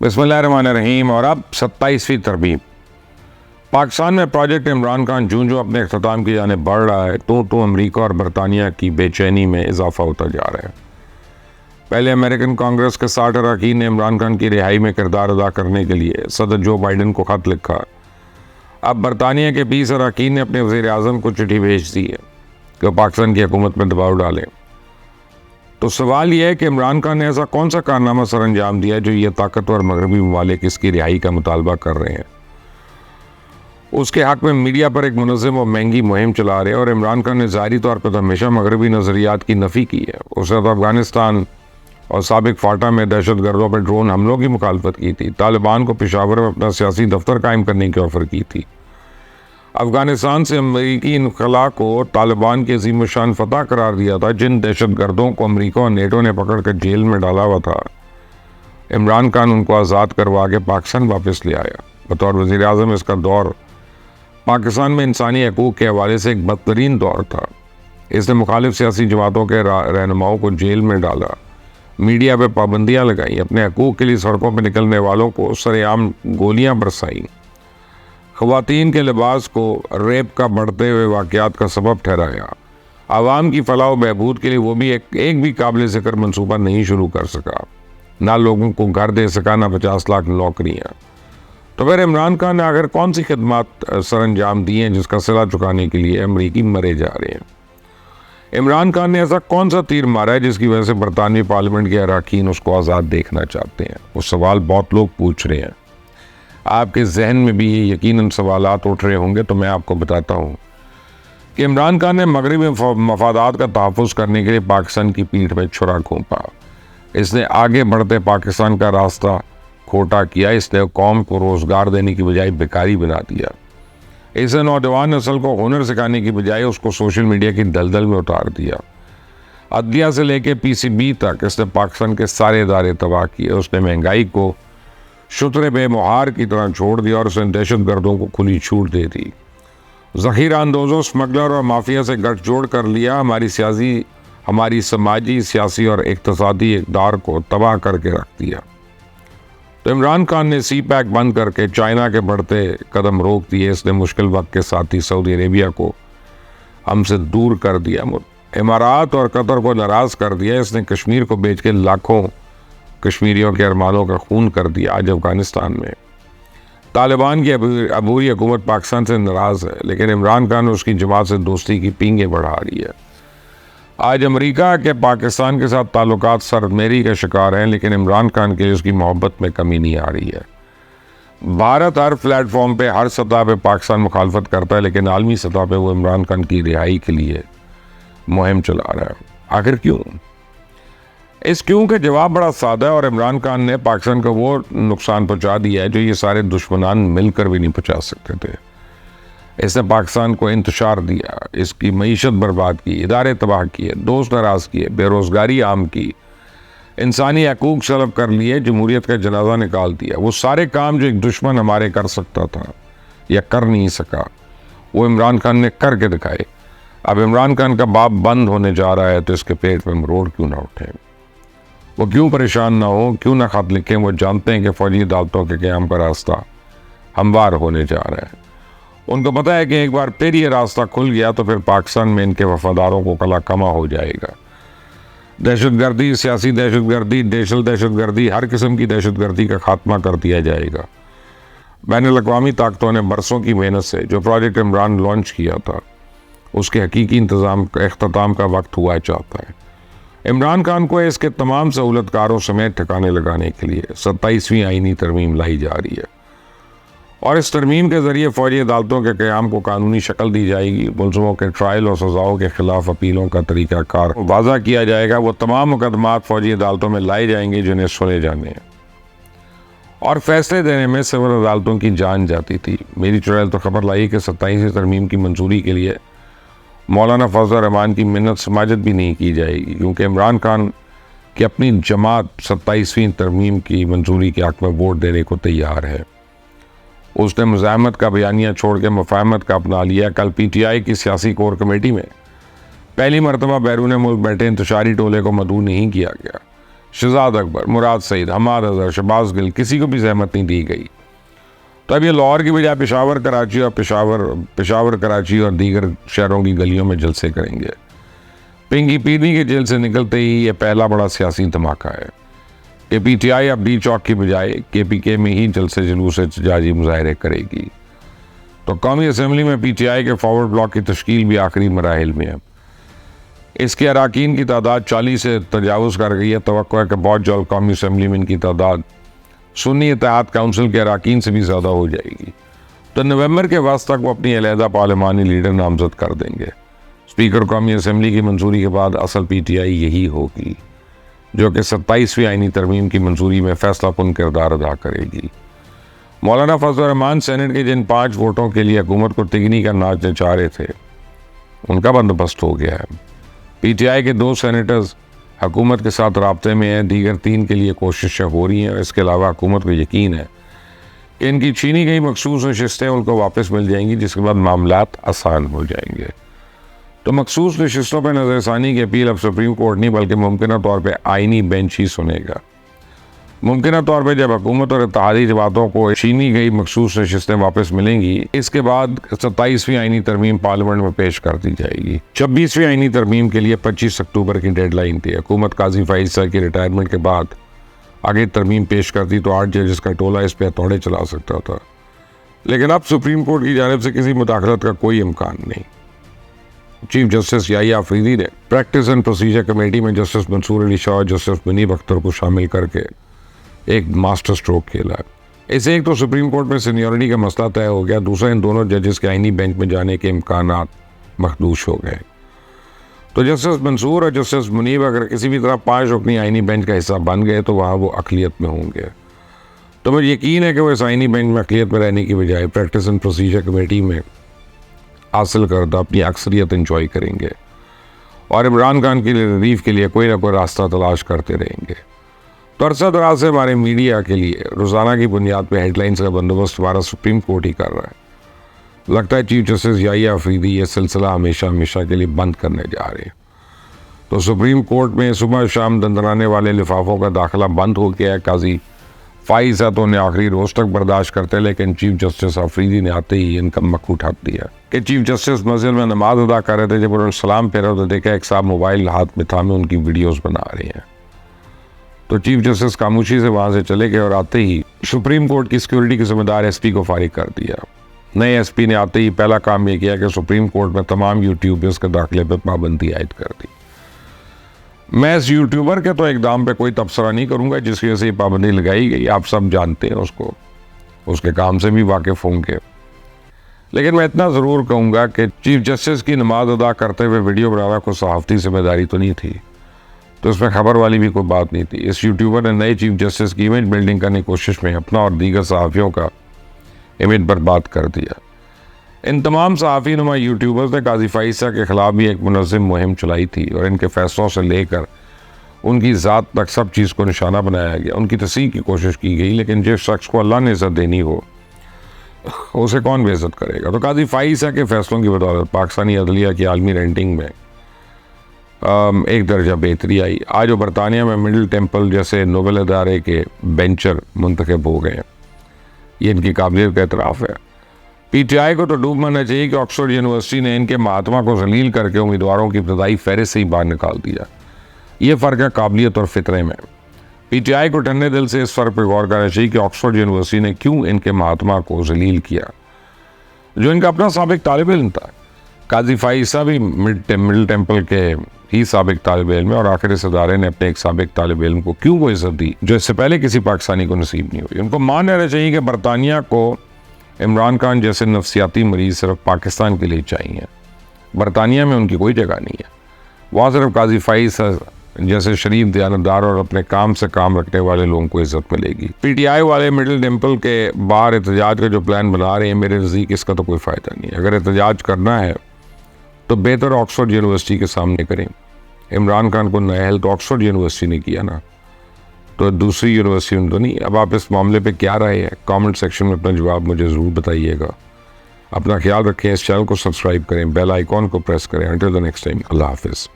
बिस्मिल्लाहिर्रहमानिर्रहीम। और अब 27वीं तरमीम। पाकिस्तान में प्रोजेक्ट इमरान खान जूं जूं अपने अख्ताम की जानिब बढ़ रहा है तो अमरीका और बरतानिया की बेचैनी में इजाफा होता जा रहा है। पहले अमेरिकन कांग्रेस के 60 अरकान ने इमरान खान की रिहाई में किरदार अदा करने के लिए सदर जो बाइडन को खत लिखा। अब बरतानिया के 20 अरकान ने अपने वज़ीर आज़म को चिट्ठी भेज दी है कि पाकिस्तान की हुकूमत में दबाव डालें। तो सवाल यह है कि इमरान खान ने ऐसा कौन सा कारनामा सर अंजाम दिया जो ये ताकतवर मगरबी ममालिक इसकी रिहाई का मुतालबा कर रहे हैं। उसके हक में मीडिया पर एक मुनज़्ज़म और महंगी मुहिम चला रहे हैं और इमरान खान ने ज़ाहिरी तौर पर हमेशा मगरबी नज़रियात की नफ़ी की है। उसने तो अफगानिस्तान और साबिक फाटा में दहशत गर्दों पर ड्रोन हमलों की मुखालफत की थी। तालिबान को पेशावर में अपना सियासी दफ्तर कायम करने की ऑफ़र की थी। अफगानिस्तान से अमरीकी इनखला को तालिबान की अजीम शान फतह करार दिया था। जिन दहशत गर्दों को अमरीका और नेटो ने पकड़ कर जेल में डाला हुआ था, इमरान खान उनको आज़ाद करवा के पाकिस्तान वापस ले आया। बतौर वज़ीर आज़म इसका दौर पाकिस्तान में इंसानी हकूक़ के हवाले से एक बदतरीन दौर था। इसने मुखालिफ सियासी जमातों के रहनुमाओं को जेल में डाला, मीडिया पर पाबंदियाँ लगाई, अपने हकूक़ के लिए सड़कों पर निकलने वालों को सरेआम गोलियाँ बरसाईं, ख़वातीन के लिबास को रेप का बढ़ते हुए वाक़यात का सबब ठहराया। आवाम की फलाह व बहबूद के लिए वो भी एक भी काबिल ज़िक्र मनसूबा नहीं शुरू कर सका। ना लोगों को घर दे सका, ना 50 लाख नौकरियाँ। तो फिर इमरान खान ने आखिर कौन सी खिदमात सर अंजाम दी हैं जिसका सिला चुकाने के लिए अमरीकी मरे जा रहे हैं। इमरान खान ने ऐसा कौन सा तीर मारा है जिसकी वजह से बरतानवी पार्लियामेंट के अरकान उसको आज़ाद देखना चाहते हैं। वो सवाल बहुत लोग पूछ रहे हैं। आपके जहन में भी ये यकीनन सवालात उठ रहे होंगे, तो मैं आपको बताता हूँ कि इमरान खान ने मगरबी मफादात का तहफ़्फ़ुज़ करने के लिए पाकिस्तान की पीठ में छुरा घोंपा। इसने आगे बढ़ते पाकिस्तान का रास्ता खोटा किया। इसने कौम को रोज़गार देने की बजाय बेकारी बना दिया। इसने नौजवान नस्ल को हुनर सिखाने की बजाय उसको सोशल मीडिया की दलदल में उतार दिया। अदलिया से लेके PCB तक इसने पाकिस्तान के सारे इदारे तबाह किए। उसने महंगाई को शुतरे बेमुहार की तरह छोड़ दिया और उसने दहशत गर्दों को खुली छूट दे दी। ज़ख़ीरा अंदोज़ों, स्मगलर और माफिया से गठजोड़ कर लिया। हमारी समाजी, सियासी और इक़्तिसादी इक़दार को तबाह करके रख दिया। तो इमरान खान ने CPEC बंद करके चाइना के बढ़ते कदम रोक दिए। इसने मुश्किल वक्त के साथ ही सऊदी अरेबिया को हमसे दूर कर दिया। इमारात और कतर को नाराज़ कर दिया। इसने कश्मीर को बेच के लाखों कश्मीरियों के अरमानों का खून कर दिया। आज अफगानिस्तान में तालिबान की अबूरी हुकूमत पाकिस्तान से नाराज़ है, लेकिन इमरान खान उसकी जमात से दोस्ती की पींगें बढ़ा रही है। आज अमेरिका के पाकिस्तान के साथ ताल्लुकात सरमेरी का शिकार हैं, लेकिन इमरान खान के लिए उसकी मोहब्बत में कमी नहीं आ रही है। भारत हर प्लेटफॉर्म पे, हर सतह पे पाकिस्तान मुखालफत करता है, लेकिन आलमी सतह पे वो इमरान खान की रिहाई के लिए मुहिम चला रहा है। आखिर क्यों? इस क्यों का जवाब बड़ा सादा है और इमरान खान ने पाकिस्तान को वो नुकसान पहुंचा दिया है जो ये सारे दुश्मनान मिलकर भी नहीं पहुंचा सकते थे। इसने पाकिस्तान को इंतशार दिया, इसकी मईशत बर्बाद की, इदारे तबाह किए, दोस्त नाराज़ किए, बेरोज़गारी आम की, इंसानी हकूक़ सलब कर लिए, जमहूरियत का जनाजा निकाल दिया। वो सारे काम जो एक दुश्मन हमारे कर सकता था या कर नहीं सका, वो इमरान खान ने करके दिखाए। अब इमरान खान का बाप बंद होने जा रहा है तो इसके पेट में मरोड़ क्यों ना उठे, वो क्यों परेशान ना हो, क्यों ना खत लिखें। वो जानते हैं कि फ़ौजी अदालतों के क़याम का रास्ता हमवार होने जा रहा है। उनको पता है कि एक बार फिर ये रास्ता खुल गया तो फिर पाकिस्तान में इनके वफादारों को कला कमा हो जाएगा। दहशतगर्दी, सियासी दहशतगर्दी, देशल दहशतगर्दी, हर किस्म की दहशतगर्दी का खात्मा कर दिया जाएगा। बैनुल-अक़वामी ताकतों ने बरसों की मेहनत से जो प्रोजेक्ट इमरान लॉन्च किया था, उसके हकीकी इख्तिताम का वक्त हुआ चाहता है। इमरान खान को इसके तमाम सहूलतकारों समेत ठिकाने लगाने के लिए 27वीं आईनी तरमीम लाई जा रही है और इस तरमीम के ज़रिए फ़ौजी अदालतों के क़याम को कानूनी शक्ल दी जाएगी। मुलज़िमों के ट्रायल और सज़ाओं के ख़िलाफ़ अपीलों का तरीक़ाकार वाज़ा किया जाएगा। वो तमाम मुकदमात फ़ौजी अदालतों में लाए जाएंगे जिन्हें सुने जाने हैं और फ़ैसले देने में सिविल अदालतों की जान जाती थी। मेरी चुड़ैल तो खबर लाई कि 27वीं तरमीम की मंजूरी के लिए मौलाना फजल रहमान की मिन्नत समाजत भी नहीं की जाएगी, क्योंकि इमरान खान की अपनी जमात 27वीं तरमीम की मंजूरी के हक़ में वोट देने को तैयार है। उसने मुज़ाहमत का बयानिया छोड़ के मुफ़ाहमत का अपना लिया। कल PTI की सियासी कोर कमेटी में पहली मरतबा बैरून मुल्क बैठे इंतशारी टोले को मदऊ नहीं किया गया। शहजाद अकबर, मुराद सईद, हमाद अजहर, शहबाज गिल, किसी को भी जहमत नहीं दी गई। तो अब ये लाहौर की बजाय पेशावर कराची और दीगर शहरों की गलियों में जलसे करेंगे। पिंकी पीनी के जेल से निकलते ही ये पहला बड़ा सियासी धमाका है कि PTI अब डी चौक की बजाय KPK में ही जलसे जुलूस एहतजाजी मुजाहरे करेगी। तो कौमी असम्बली में PTI के फॉरवर्ड ब्लॉक की तश्कील भी आखिरी मराहिल में है। इसके अरकान की तादाद 40 से तजावुज़ कर गई है। तवक्को है कि बहुत जल्द कौमी असम्बली में इनकी तादाद सुन्नी इत्तेहाद काउंसिल के अरकान से भी ज़्यादा हो जाएगी। तो नवंबर के वक्त तक वो अपनी अलहदा पार्लिमानी लीडर नामजद कर देंगे। स्पीकर कौमी असम्बली की मंजूरी के बाद असल PTI यही होगी जो कि 27वीं आईनी तरमीम की मंजूरी में फैसला कुन किरदार अदा करेगी। मौलाना फजल रहमान सेनेट के जिन 5 वोटों के लिए हुकूमत को तिगनी का नाच नचा रहे थे, उनका बंदोबस्त हो गया है। PTI के 2 सेनेटर्स हुकूमत के साथ राब्ते में हैं, दीगर 3 के लिए कोशिशें हो रही हैं। इसके अलावा हुकूमत को यकीन है कि इनकी छीनी गई मखसूस नशिस्तें उनको वापस मिल जाएंगी, जिसके बाद मामलात आसान हो जाएंगे। तो मखसूस नशिस्तों पर नज़रसानी की अपील अब सुप्रीम कोर्ट नहीं बल्कि मुमकिन तौर पर आइनी बेंच ही सुनेगा। मुमकिन तौर पर जब हुकूमत और इत्तेहादी जमातों को छीनी गई मखसूस नशिस्तें वापस मिलेंगी, इसके बाद 27वीं आइनी तरमीम पार्लियामेंट में पेश कर दी जाएगी। 26वीं आइनी तरमीम के लिए 25 अक्टूबर की डेडलाइन थी। हुकूमत काजी फाइज साहब की रिटायरमेंट के बाद आगे तरमीम पेश करती तो 8 जजेस का टोला इस पर हथौड़े चला सकता था, लेकिन अब सुप्रीम कोर्ट की जानिब से किसी मुदाखलत का कोई इम्कान नहीं। चीफ जस्टिस याहिया अफरीदी ने प्रैक्टिस एंड प्रोसीजर कमेटी में जस्टिस मंसूर अली शाह और जस्टिस मुनीब अख्तर को शामिल करके एक मास्टर स्ट्रोक खेला है। इससे एक तो सुप्रीम कोर्ट में सीनियरिटी का मसला तय हो गया, दूसरा इन दोनों जजेस के आईनी बेंच में जाने के इम्कानात मखदूश हो गए। तो जस्टिस मंसूर और जस्टिस मुनीब अगर किसी भी तरह 5 रुकनी आईनी बेंच का हिस्सा बन गए तो वहाँ वो अक़लियत में होंगे। तो मुझे यकीन है कि वो इस आईनी बेंच में अक़लियत में रहने की बजाय प्रैक्टिस एंड प्रोसीजर कमेटी में हासिल करता अपनी अक्सरियत इंजॉय करेंगे और इमरान खान की रिलीफ के लिए कोई ना कोई रास्ता तलाश करते रहेंगे। तो अरसा दराज से हमारे मीडिया के लिए रोज़ाना की बुनियाद पर हेडलाइंस का बंदोबस्त हमारा सुप्रीम कोर्ट ही कर रहा है। लगता है चीफ जस्टिस याहिया अफरीदी ये सिलसिला हमेशा के लिए बंद करने जा रहे हैं। तो सुप्रीम कोर्ट में सुबह शाम दंदनाने वाले लिफाफों का दाखिला बंद हो गया है। काजी फाइज तो उन्हें आखिरी रोज़ तक बर्दाश्त करते, लेकिन चीफ जस्टिस अफरीदी ने आते ही इनका मक्खू ठप दिया कि चीफ जस्टिस मस्जिद में नमाज अदा कर रहे थे। जब उन्होंने सलाम फेरा तो देखा एक साहब मोबाइल हाथ में थामे उनकी वीडियोज़ बना रहे हैं। तो चीफ जस्टिस खामोशी से वहाँ से चले गए और आते ही सुप्रीम कोर्ट की सिक्योरिटी के जिम्मेदार SP को फारिग कर दिया। नए SP ने आते ही पहला काम यह किया कि सुप्रीम कोर्ट में तमाम यूट्यूबर्स के दाखिले पर पाबंदी आयद कर दी। मैं इस यूट्यूबर के तो इकदाम पे कोई तबसरा नहीं करूँगा जिसकी वजह से पाबंदी लगाई गई। आप सब जानते हैं उसको, उसके काम से भी वाकिफ़ होंगे। लेकिन मैं इतना ज़रूर कहूँगा कि चीफ जस्टिस की नमाज अदा करते हुए वीडियो बनाना कोई सहाफ़ती जिम्मेदारी तो नहीं थी, तो इसमें खबर वाली भी कोई बात नहीं थी। इस यूट्यूबर ने नए चीफ जस्टिस की इमेज बिल्डिंग करने की कोशिश में अपना और दीगर सहाफ़ियों का इमेज बर्बाद कर दिया। इन तमाम सहाफ़ी नुमा यूट्यूबर्स ने काजी फाइज के ख़िलाफ़ भी एक मुनज़्ज़म मुहिम चलाई थी और इनके फ़ैसलों से लेकर उनकी ज़ात तक सब चीज़ को निशाना बनाया गया। उनकी तस्दीक की कोशिश की गई, लेकिन जिस शख्स को अल्लाह ने इज़्ज़त देनी हो उसे कौन बेइज्जत करेगा। तो काजी फाइज के फ़ैसलों की बदौलत पाकिस्तानी अदलिया की आलमी रैंकिंग में एक दर्जा बेहतरी आई। आज वो बरतानिया में मिडिल टेम्पल जैसे नोबेल अदारे के बेंचर मुंतखब हो गए। ये इनकी काबिलियत का एतराफ़ है। PTI को तो डूब मरना चाहिए कि ऑक्सफोर्ड यूनिवर्सिटी ने इनके महात्मा को जलील करके उम्मीदवारों की इब्तदाई फहरिस्त से ही बाहर निकाल दिया। ये फ़र्क है काबिलियत और फितरे में। PTI को ठंडे दिल से इस फ़र्क पर गौर करना चाहिए कि ऑक्सफोर्ड यूनिवर्सिटी ने क्यों इनके महात्मा को जलील किया, जो इनका अपना साबिक तालिब इल्म था। काजी फाइज भी मिडिल टेम्पल के ही साबिक तालिब इल्म है और आखिर इस अदारे ने अपने एक साबिक तालिब इल्म को क्यों वो इज़्ज़त दी जो इससे पहले किसी पाकिस्तानी को नसीब नहीं हुई। उनको मान लेना चाहिए कि बरतानिया को इमरान खान जैसे नफसियाती मरीज़ सिर्फ पाकिस्तान के लिए चाहिए। बरतानिया में उनकी कोई जगह नहीं है। वहाँ सिर्फ काजी फाइज जैसे शरीफ दयानतदार और अपने काम से काम रखने वाले लोगों को इज्जत मिलेगी। PTI वाले मिडिल टेम्पल के बाहर एहतजाज का जो प्लान बना रहे हैं, मेरे नज़दीक इसका तो कोई फ़ायदा नहीं है। अगर एहतजाज करना है तो बेहतर ऑक्सफोर्ड यूनिवर्सिटी के सामने करें। इमरान खान को नाअहल तो ऑक्सफोर्ड यूनिवर्सिटी ने किया ना, तो दूसरी यूनिवर्सिटी में तो नहीं। अब आप इस मामले पे क्या राय है, कमेंट सेक्शन में अपना जवाब मुझे ज़रूर बताइएगा। अपना ख्याल रखें, इस चैनल को सब्सक्राइब करें, बेल आइकॉन को प्रेस करें। अंटिल द नेक्स्ट टाइम, अल्लाह हाफिज़।